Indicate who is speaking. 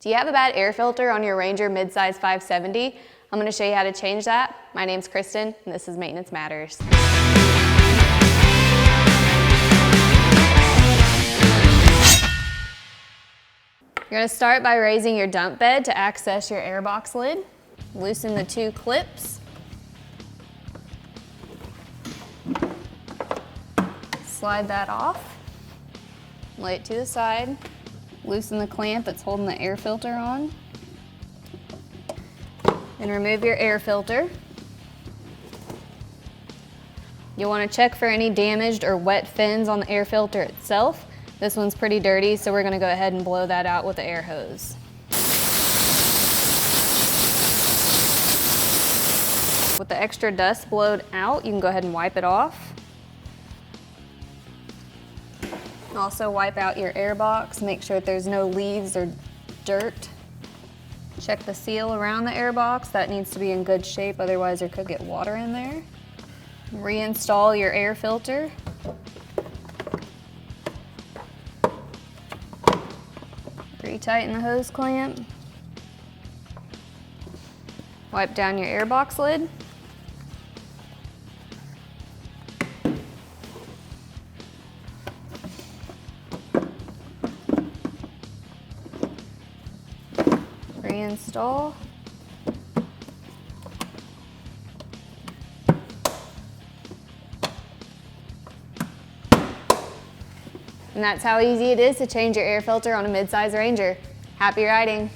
Speaker 1: Do you have a bad air filter on your Ranger midsize 570? I'm going to show you how to change that. My name's Kristen, and this is Maintenance Matters. You're going to start by raising your dump bed to access your airbox lid. Loosen the two clips. Slide that off. Lay it to the side. Loosen the clamp that's holding the air filter on. And remove your air filter. You'll want to check for any damaged or wet fins on the air filter itself. This one's pretty dirty, so we're going to go ahead and blow that out with the air hose. With the extra dust blowed out, you can go ahead and wipe it off. Also wipe out your air box, make sure that there's no leaves or dirt. Check the seal around the air box, that needs to be in good shape, otherwise there could get water in there. Reinstall your air filter. Retighten the hose clamp. Wipe down your air box lid. Reinstall. And that's how easy it is to change your air filter on a midsize Ranger. Happy riding!